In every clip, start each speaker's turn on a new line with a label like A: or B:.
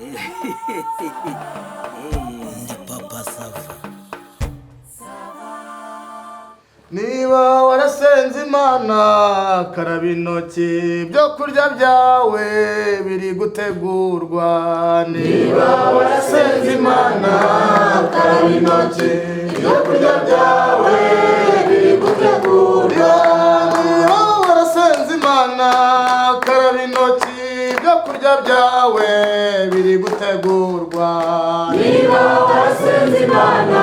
A: Ndi Papa Sava.
B: Niba warasenze Imana karaba intoki byo kurya byawe biri gutegurwa. Niba warasenze Imana karaba intoki byo kurya byawe biri gutegurwa. Niba warasenze Imana karaba intoki byo kurya byawe biri gutegurwa. Niba warasenze Imana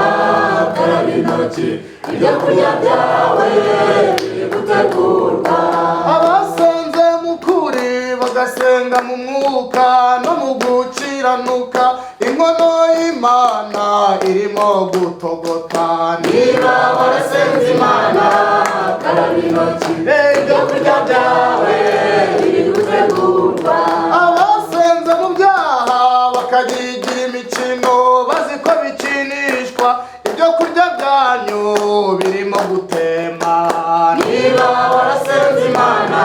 B: karaba intoki ibyo kurya byawe biri gutegurwa. Abasenze mu kuri bagasenga mu mwuka no mu gukiranuka, inkono y'Imana irimo gutogota. Niba warasenze Imana karaba intoki ibyo kurya byawe biri gutegurwa. Abasenze mu byaha bakayigira imikino bazi ko bikinishwa, ibyo kurya byanyu birimo gutema. Niba warasenze Imana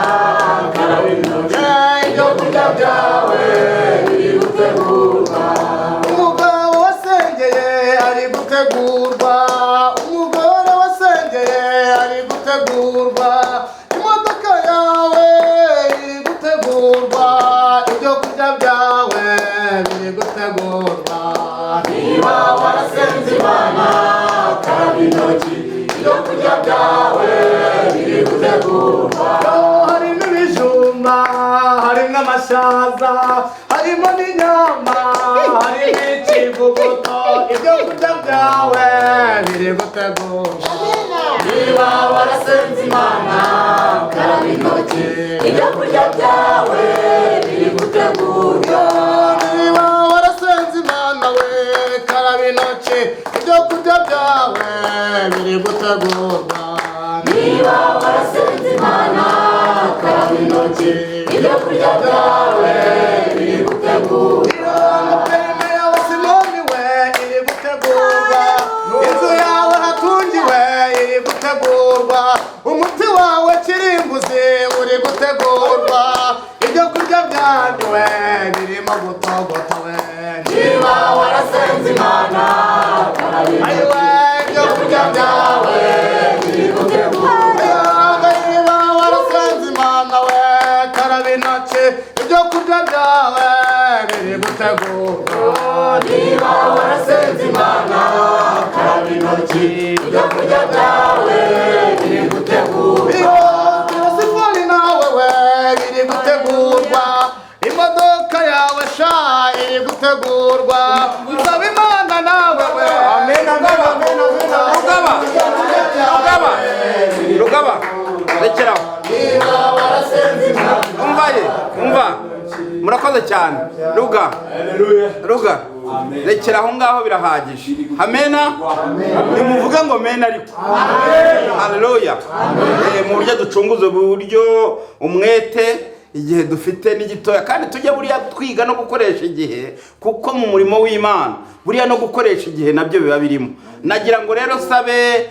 B: karaba intoki ibyo kurya byawe biri gutegurwa. Umugabo wasengeye ari gutegurwa, umugore wasengeye ari gutegurwa, imodoka yawe iri gutegurwa, ibyo kurya byawe biri gutegurwa. Niba warasenze Imana karaba intoki ibyo kurya byawe biri gutegurwa. Harimo ibijumba, harimo amashaza, harimo n'inyama, harimo ikivuguto, ibyo kurya byawe biri gutegurwa. Niba warasenze Imana karaba intoki ibyo kurya byawe biri gutegurwa. Niba warasenze Imana we karaba intoki ibyo kurya byawe biri gutegurwa. Niba warasenze Imana karaba intoki ibyo kurya byawe biri gutegurwa. Perime yawe Simoni we iri gutegurwa, inzu yawe Hatungiwe iri gutegurwa, umuti wawe Kirimbuzi uri gutegurwa, ibyo kurya byanyu we birimo gutogota we. Niba warasenze Imana karaba intoki ibyo kurya byawe biri gutegurwa. Niba warasenze Imana we karaba intoki ibyo kurya byawe biri gutegurwa. Niba warasenze Imana karaba intoki ibyo kurya byawe biri gutegurwa. Sifoni nawe we biri gutegurwa, imodoka yawe sha iri gutegurwa. Nsaba Imana nawe we. Amen, amen, amen, amen.
C: Rugaba rekeraho.
B: Niba warasenze Imana.
C: Umva murakoze cyane Ruga rekera aho ngaho birahagije. Amena. Nimuvuge ngo mena ariko. Haleluya. Mu buryo ducunguze buryo umwete igihe dufite n'igitoya, kandi tujye buriya twiga no gukoresha igihe, kuko mu murimo w'Imana buriya no gukoresha igihe nabyo biba birimo. Nagira ngo rero sabe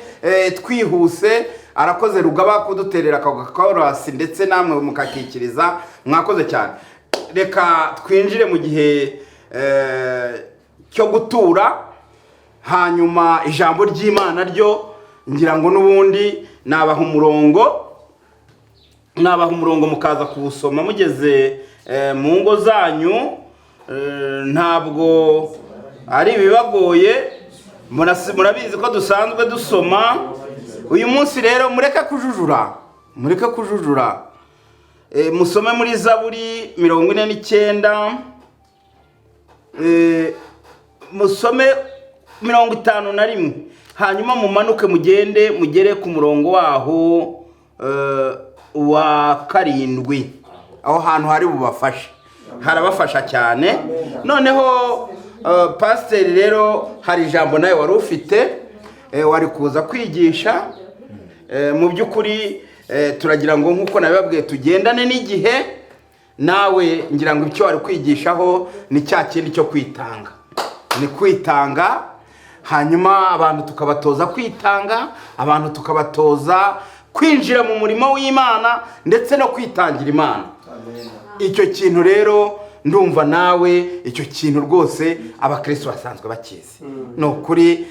C: twihuse. Arakoze Rugaba kuduterera akakorasi ndetse namwe mukakikiriza, mwakoze cyane. Reka twinjire mu gihe cyo gutura, hanyuma ijambo ry'Imana ryo ngira ngo n'ubundi nabaha umurongo mukaza kuwusoma mugeze mu ngo zanyu. Ntabwo ari ibibagoye, murabizi ko dusanzwe dusoma. Uyu munsi rero mureke kujujura, musome muri Zaburi 49, musome 51, hanyuma mumanuke mugere ku murongo waho wa 7. Aho hantu hari bubafashe, harabafasha cyane. Noneho pasiteri rero hari ijambo nawe wari ufite wari kuza kwigisha. Mu by'ukuri turagira ngo nkuko nabibabwiye tugendane n'igihe. Nawe ngira ngo icyo wari kwigishaho ni cya kindi cyo kwitanga, ni kwitanga. Hanyuma abantu tukabatoza kwitanga, abantu tukabatoza kwinjira mu murimo w'Imana ndetse no kwitangira Imana. Icyo kintu rero ndumva nawe icyo kintu rwose abakristo basanzwe bakizi. Ni ukuri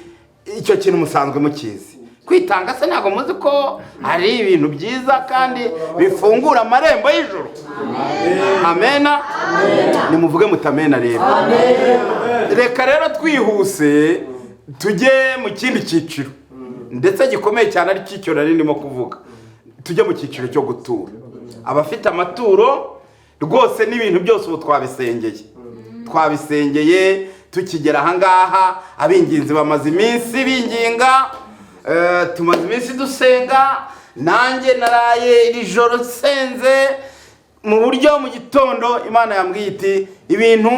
C: icyo kintu musanzwe mukizi. Kwitanga se ntabwo muzi ko ari ibintu byiza kandi bifungura amarembo y'ijuru? Amena. Nimuvuge mutamena rero. Reka rero twihuse tujye mu kindi cyiciro ndetse gikomeye cyane, ari cyiciro nari ndimo kuvuga. Tujye mu cyiciro cyo gutura. Abafite amaturo rwose n'ibintu byose ubu twabisengeye tukigera ahangaha. Abinginzi bamaze iminsi binginga, tumaze iminsi dusenga, nanjye naraye iri joro nsenze mu buryo mu gitondo Imana yambwiye iti ibintu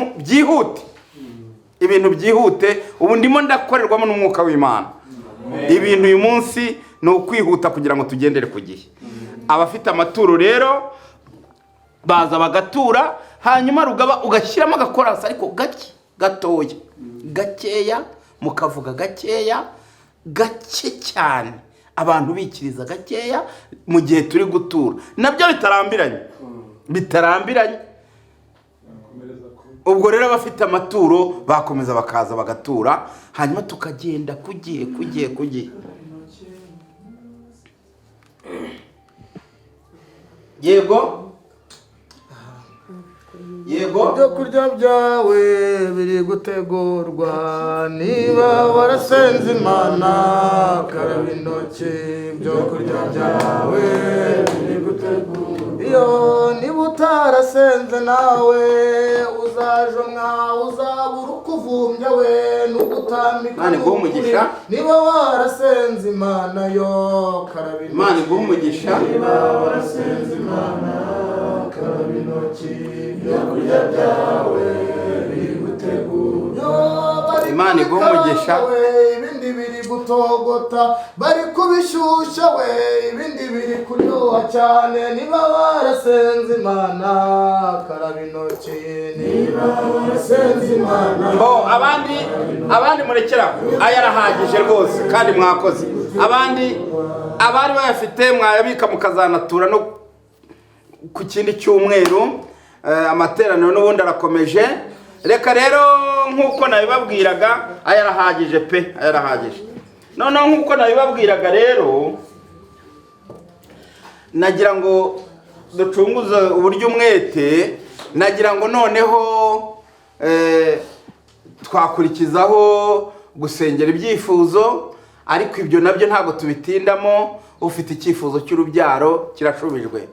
C: byihute. Ubu ndimo ndakorerwamo n'umwuka w'Imana. Ibintu uyu munsi ni ukwihuta kugira ngo tugendere ku gihe. Abafite amaturo rero baza bagatura, hanyuma Rugaba ugashyiramo agakorasi ariko gakeya, mukavuga gake cyane, abantu bikiriza gakeya mu gihe turi gutura. Nabyo bitarambiranye. Ubwo rero abafite amaturo bakomeza bakaza bagatura, hanyuma tukagenda kugiye. Yego
B: ibyo kurya byawe biri gutegurwa. Niba warasenze Imana karaba intoki. Ibyo kurya byawe biri gutegurwa. Iyo niba utarasenze nawe uzajomwa, uzabura ukuvumbya we n'ugutambika.
C: Mane guhumugisha.
B: Niba warasenze Imana yo karaba intoki.
C: Mane guhumugisha.
B: Niba warasenze Imana karaba intoki. Ibyo kurya byawe biri gutegurwa.
C: Imana iguhumugisha.
B: Ibindi biri gutogota, bari kubishyushya we, ibindi biri kuryoha cyane. Niba warasenze Imana karaba intoki. Niba warasenze Imana.
C: Abandi murekera aya arahagije rwose kandi mwakoze. Abari bayafite mwayabika mukazanatura no ku kindi cyumweru. Amateraniro n'ubundi arakomeje. Reka rero nkuko nabibabwiraga aya arahagije. Noneho nkuko nabibabwiraga rero, nagira ngo ducunguze uburyo umwete. Nagira ngo noneho twakurikizaho gusengera ibyifuzo, ariko ibyo nabyo ntabwo tubitindamo. Ufite icyifuzo cy'urubyaro kirashubijwe,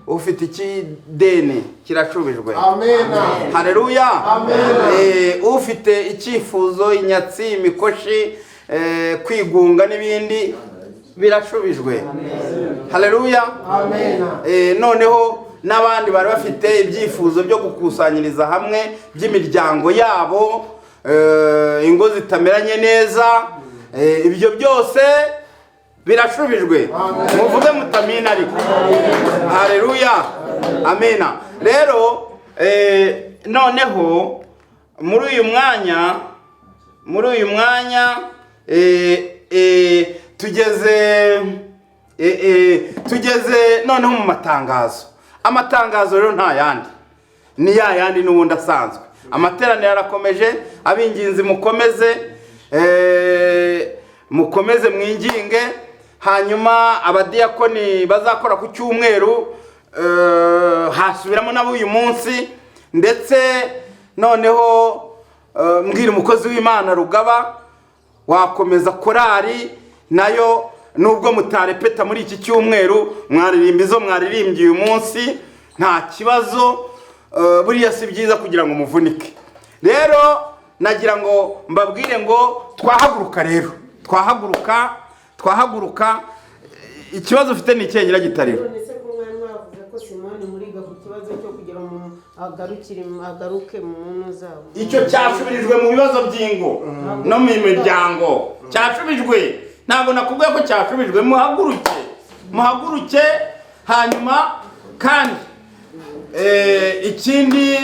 C: ufite ikideni kirashubijwe.
B: Amena.
C: Haleluya. Amen. Ufite icyifuzo, inyatsi, imikoshi, kwigunga n'ibindi birashubijwe. Haleluya. Amen. Noneho n'abandi bari bafite ibyifuzo byo gukusanyiriza hamwe by'imiryango yabo, ingo zitameranye neza, ibyo byose birashubijwe. Muvuge mutamina ariko. Haleluya. Amena. Rero noneho muri uyu mwanya tugeze noneho mu matangazo. Amatangazo rero nta yandi, ni ya yandi n'ubundi asanzwe. Amateraniro arakomeje. Abinginzi mukomeze mwinginge. Hanyuma abadiyakoni bazakora ku cyumweru hasubiramo nabo uyu munsi. Ndetse noneho mbwira umukozi w'Imana Rugaba wakomeza korari nayo, nubwo mutarepeta muri iki cyumweru, mwaririmba izo mwaririmbye uyu munsi nta kibazo. Buriya si byiza kugira ngo muvunike. Rero nagira ngo mbabwire ngo twahaguruka rero, twahaguruka. Ikibazo ufite ni icyengera gitariro. Icyo cyashubirijwe mu bibazo by'ingo no mu miryango. Cyashubijwe. Ntabwo nakubwiye ko cyashubijwe. Muhaguruke. Hanyuma kandi ikindi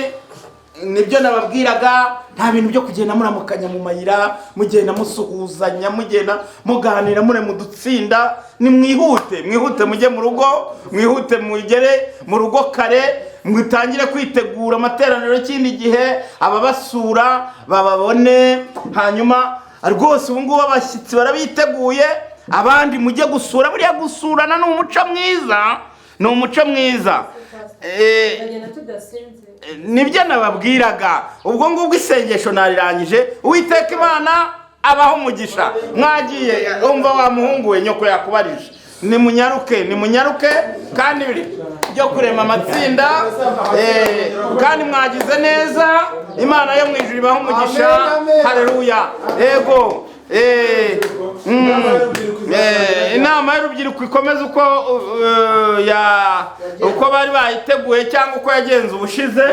C: nibyo nababwiraga, nta bintu byo kugenda muramukanya mu mayira, mugenda musuhuzanya, mugenda muganira muri mu dutsinda. Ni mwihute mujye mu rugo, mwihute mugere mu rugo kare. mutangire kwitegura amateraniro y'ikindi gihe, ababasura bababone. Hanyuma rwose ubu ngubu abashyitsi barabiteguye, abandi mujye gusura. Buriya gusurana ni umuco mwiza, ni umuco mwiza. Nibyo nababwiraga. Ubwo ngubwo isengesho narirangije. Uwiteka Imana abaho umugisha. Mwagiye umva wa muhungu we, nyoko yakubarije. Nimunyaruke kandi byo kurema amatsinda, kandi mwagize neza. Imana yo mu ijuru ibaho umugisha. Haleluya. Yego. Inama y'urubyiruko ikomeze uko bari bayiteguye cyangwa uko yagenze ubushize.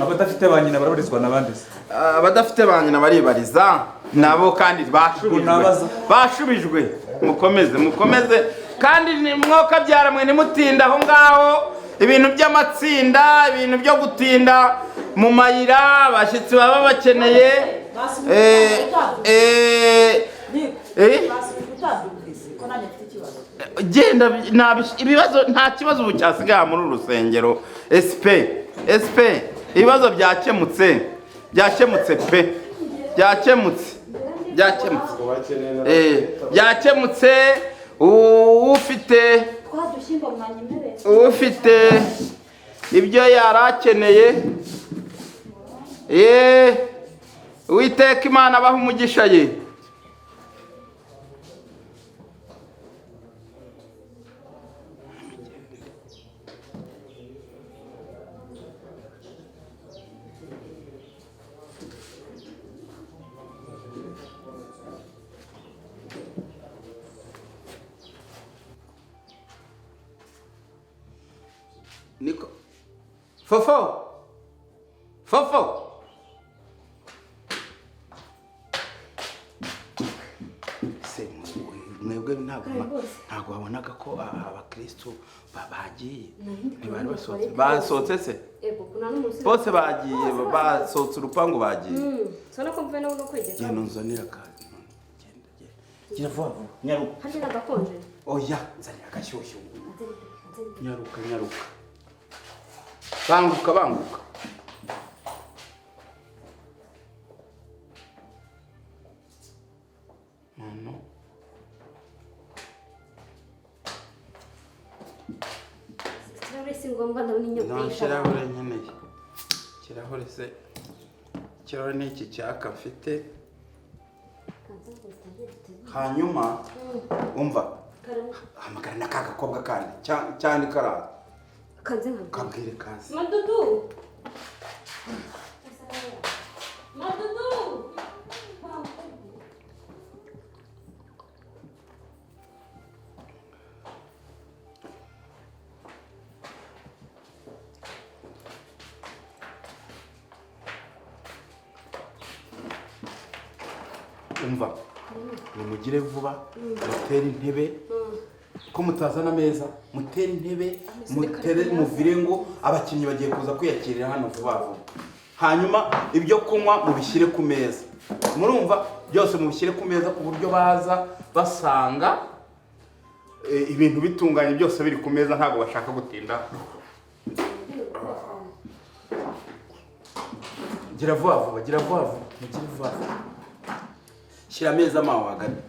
D: Abadafite ba nyina barabarizwa n'abandi.
C: Abadafite ba nyina baribariza nabo kandi bashubijwe. Mukomeze kandi mwoka byaramwe nimutinda aho ngaho. Ibintu by'amatsinda, ibintu byo gutinda mu mayira, abashyitsi baba bakeneye. Genda ibibazo, nta kibazo ubu cyasigaye muri uru rusengero. SP ibibazo byakemutse pe, byakemutse. ufite ibyo yarakeneye, Uwiteka Imana abaha umugisha ye. Niko Fofo mwebwe ntabwo wabonaga ko abakristo bagiye, ntibari basohotse se? Bose bagiye, basohotse urupangu bagiye. Genda unzanira akazi. Gira vuba nyaruka.
E: Hari n'agakonje.
C: Oya, nzanira agashyushyu. Nyaruka. Banguka. Ikirahure nkeneye. Ikirahure ni iki cyaka mfite. Hanyuma umva, hamagara na kagakobwa kandi cyane karaza. Kabwire kazi.
E: Madudu.
C: Umva, nimugire vuba, mutere intebe. Ko mutazana ameza, mutere intebe, muvire ngo abakinnyi bagiye kuza kwiyakirira hano vuba. Hanyuma ibyo kunywa mubishyire ku meza. Murumva, byose mubishyire ku meza ku buryo baza basanga ibintu bitunganye byose biri ku meza, ntabwo bashaka gutinda. Gira vuba, mugire vuba. Shyira ameza mawe hagati.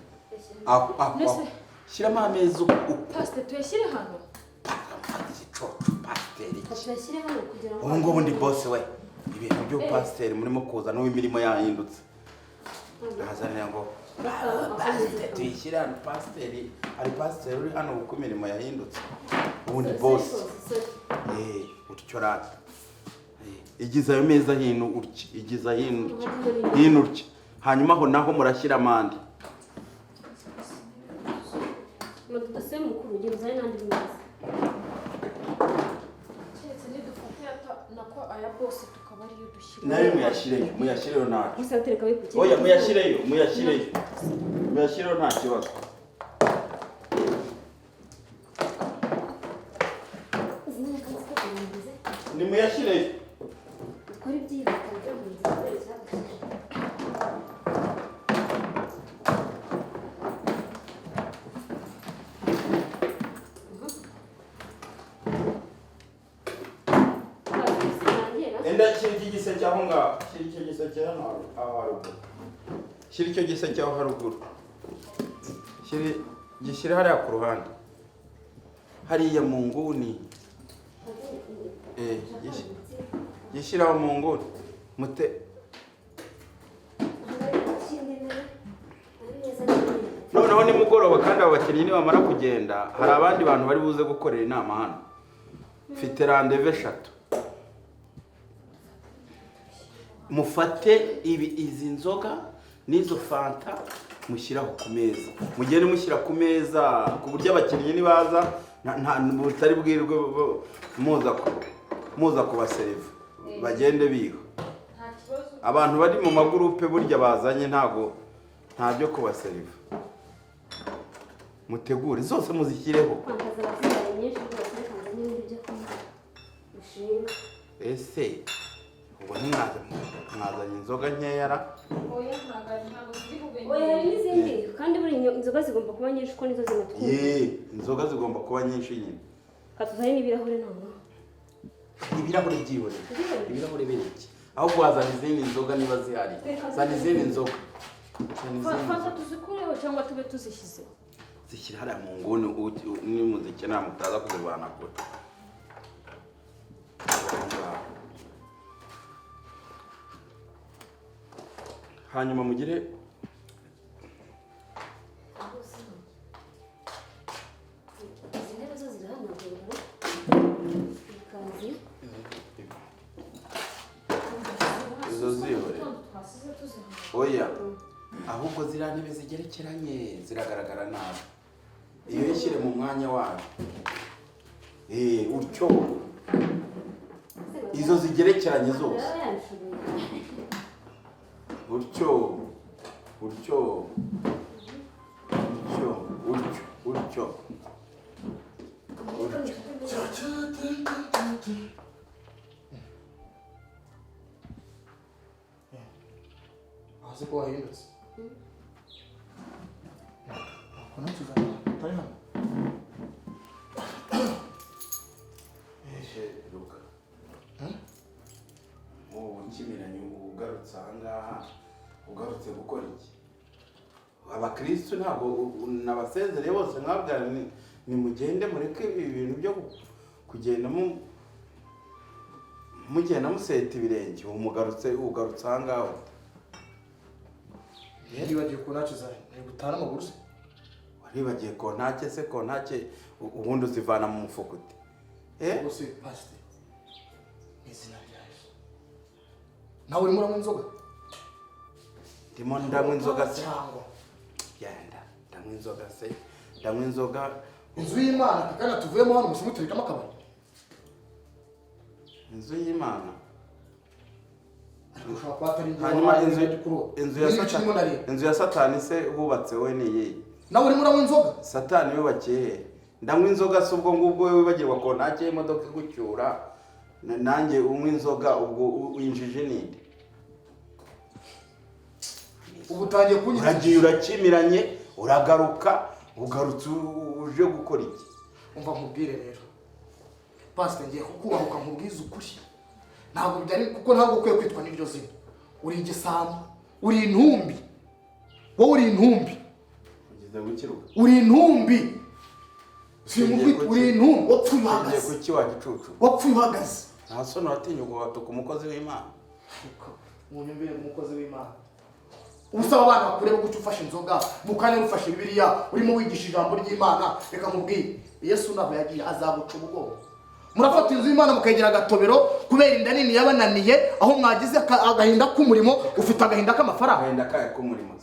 C: Shyiramo ameza
E: Pastor tuyashyire hano.
C: Tuyashyire hano kugira ngo ubu ngubu ndi boss we. Ibintu byo pastor murimo kuza n'uwo imirimo yahindutse. Nazanira ngo tuyishyire hano pastor. Ari pastor uri hano uko imirimo yahindutse. Ubu ndi boss. Utyo rata. Igiza ayo meza hino urye. Igiza hino urye. Hanyuma ho naho murashyira amande.
E: Madudase mukuru ugenzane nandi meza. Cyetse ni dufate nako aya boss tukaba ari yo dushyira.
C: Nayo muyashyireyo nayo.
E: Musatereka wikukiye.
C: Oya muyashyireyo. Muyashyireyo nta kibazo. Ni muyashyireyo.
E: Kuri byiza kandi byiza.
C: icyo giseke hano aho haruguru. Shyira icyo giseke aho haruguru. Gishyire hariya ku ruhande. Hariya mu nguni. Gishyiraho mu nguni. Noneho nimugoroba kandi abo bakinnyi nibamara kugenda hari abandi bantu bari buze gukorera inama hano. Mfite rendez-vous 3. Mufate izi nzoga n'izo fanta mushyiraho ku meza. Mugende mushyira ku meza ku buryo abakinnyi nibaza nta butari bwirwe muza kubasereva. Bagende biho. Abantu bari mu magurupe burya bazanye ntabyo kubasereva. Mutegure zose muzishyireho. Ese ubwo mwazanye inzoga nkeyara?
E: Oya n'izindi kandi buri inzoga zigomba kuba nyinshi uko nizo zimatwumva.
C: Inzoga zigomba kuba nyinshi nyine.
E: Katuzanye n'ibirahure none.
C: Ibirahure byibone. Ibirahure biriki. Aho kwazana izindi nzoga niba zihari. Zana izindi nzoga.
E: Fata tuzikureho cyangwa tube tuzishyizeho.
C: Zishyira hariya mu nguni n'umuziki nta mutaza kuzivana kure. Hanyuma mugire izo zihore. Oya ahubwo ziriya ntebe zigerekeranye ziragaragara nabi. Iyo yishyire mu mwanya wayo. Utyo izo zigerekeranye zose. Utyo
B: Hasi ko wahindutse.
C: Luka. Nkimiranye ugarutse ahangaha ugarutse gukora iki? Abakristo ntabwo nabasezereye bose mwabwira ni mugende mureke ibintu byo kugenda mugenda museta ibirenge. Ugarutse ahangaha.
B: Yaribagiye ko ntacyo zari. Ni gutana amaguru se.
C: Waribagiye ko ntacyo se ko ntacyo ubundi uzivana mu mufuka ute?
B: Bose pastor. Izina rya Yesu. Nawe urimo uranywa inzoga?
C: Ndimo ndanywa inzoga se.
B: Cyangwa
C: ndanywa inzoga se. Ndanywa inzoga.
B: Inzu y'Imana kandi tuvuyemo hano musimutirikamo akabari.
C: Inzu y'Imana.
B: Hanyuma
C: inzu ya Satani se hubatse we ni yiyi?
B: Nawe urimo uranywa inzoga?
C: Satani yubakiye. Ndanywa inzoga se ubwo ngubwo wewe wibagirwa ko ntacyo imodoka igucyura. Nanjye unywa inzoga ubwo winjije ninde?
B: Ubutangiye kunyita.
C: Uragiye urakimiranye ugarutse uje gukora iki?
B: Umva nkubwire rero. Pastor ngiye kukubahuka nkubwiza ukuri. Ntabwo byari kuko ntabwo ukwiye kwitwa n'iryo zina. Uri igisambo, uri intumbi. Wowe uri intumbi.
C: Ugize gukiruka.
B: Uri intumbi. Uri intumbi wapfuye uhagaze.
C: Ugiye kuki wagicucu?
B: Wapfuye uhagaze.
C: Nta soni watinyuka watuka umukozi w'Imana.
B: Munyumvire umukozi w'Imana. Usaba abana bakureba guca ufashe inzoga, mukanya ufashe Bibiliya, urimo wigisha ijambo ry'Imana, reka mubwire. Yesu naho yagiye azaguca ubwo. Murafata inzu y'Imana mukegera agatobero kubera inda nini yabananiye aho mwagize agahinda k'umurimo ufite agahinda k'amafaranga.
C: Agahinda kaye k'umurimo.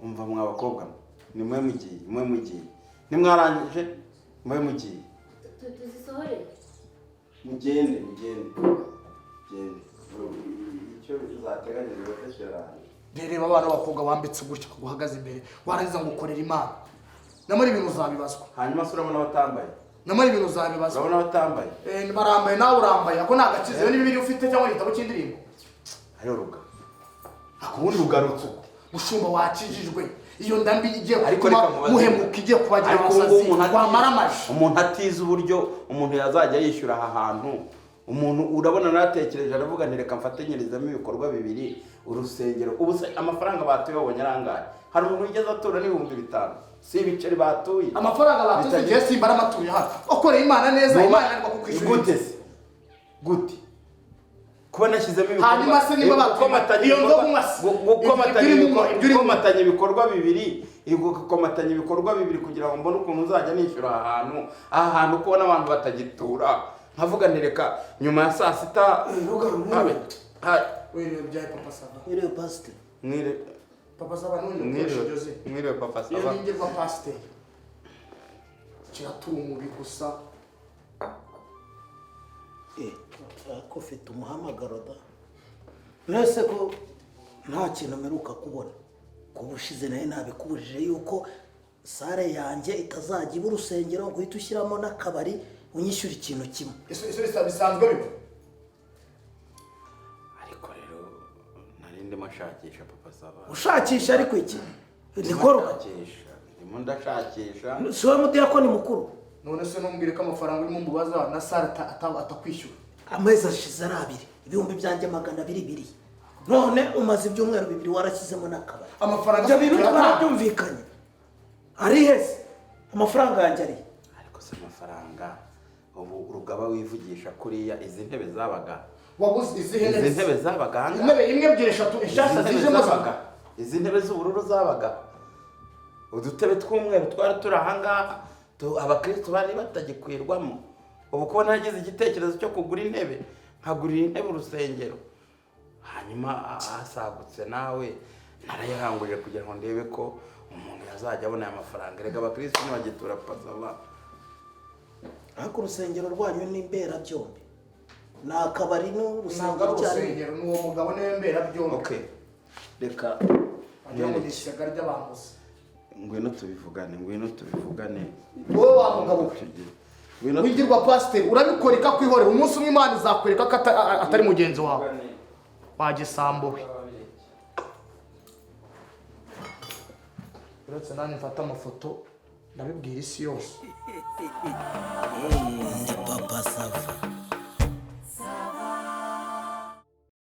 C: Umva mwa bakobwa ni mwe mugiye. Nimwarangije mwe mugiye.
E: Tuzisohore.
C: Mugende. Icyo zateganyijwe cyane.
B: Reba abana b'abakobwa bambitse gutya guhagaze imbere. Warangiza ngo ukorera Imana. Namara ibintu uzabibazwa.
C: Hanyuma se urabona batambaye.
B: Namara ibintu uzabibazwa.
C: Urabona batambaye.
B: Barambaye nawe urambaye. Ako nagakize ni Bibiliya ufite cyangwa igitabo cy'indirimbo.
C: Ayo ruga. Akubundi ugarutse uko.
B: Mushumba wakijijwe. Iyo ndambi igiye gutuma muhemuka igiye kubagira
C: abasazi.
B: Wamara amaje.
C: Umuntu atize uburyo umuntu yazajya yishyura aha hantu umuntu urabona natekereje aravuga nti reka mfatanyirizamo ibikorwa bibiri urusengero. Ubu se amafaranga batuye babonye arangaye? Hari umuntu wigeze atura n'ibihumbi 5 si ibiceri batuye.
B: Amafaranga batuze igihe simba aramatuye hano okoreye Imana neza, Imana ariko kukwishyura
C: gute se gute kuba nashyizemo ibikorwa
B: hanyuma se niba batuye iyo nzo
C: gukomatanya ibikorwa bibiri gukomatanya ibikorwa bibiri kugira ngo mbone ukuntu uzajya nishyura aha hantu kubona abantu batagitura nkavuga ntireka nyuma ya saa sita
B: wewe bya papa sava
A: Mwire pastor.
C: mwire
B: papa sava n'undi Jose
C: mwire papa
B: iyo
C: sava
B: ningirwa pastor kiratuma umubi gusa
A: Ko ufite umuhamagaro da. Nese ko nta kintu meruka kubona. Kubushize naye nabikubujije yuko sare yanjye itazajya iba urusengero ngo uhite ushyiramo n'akabari unyishyura ikintu kimwe.
B: Eso bisanzwe biba.
C: ariko rero nari ndimo nshakisha papa sava.
A: Ushakisha ariko iki? Ndikora
C: ndimo ndashakisha.
A: Si wowe mudiyakoni mukuru?
B: None se numbwire ko amafaranga urimo mbubaza na sare atakwishyura.
A: Amezi ashize ari 2 ibihumbi byanjye 200 none umaze ibyumweru 2 warashyizemo n'akabari.
B: Amafaranga
A: ibyo bintu twarabyumvikanye. Ari hese amafaranga yanjye ari.
C: Ariko se amafaranga ubu urugaba wivugisha kuriya izi ntebe zabaga.
B: Wabuze izi
C: ntebe zabaga.
B: Intebe imwe 2 3 eshatu zije zabaga.
C: Izi ntebe z'ubururu zabaga. Udutebe tw'umweru twari turi ahangaha abakristo bari batagikwirwamo. Ubu ko nagize igitekerezo cyo kugura intebe nkagurira intebe urusengero. Hanyuma asagutse nawe narayirangurije kugira ngo ndebe ko umuntu yazajya abona aya mafaranga. Rega abakristo nibagitura pasava.
A: Ariko urusengero rwanyu ni mbera byombi. Nakabari n'urusengero
B: cyane n'uwo mugabo ne mbera byombi.
C: Okay. Reka
B: ajya mu gisagara ry'abanguzi.
C: Ngwino tubivugane.
B: Wowe wa mugabo wigirwa pastor urabikora ikakwihorera umunsi umwe Imana izakwereka ko atari mugenzi wawe. Bagisambuwe. Uretse nani mfata amafoto ndabibwira isi yose.
A: Ndi Papa Sava.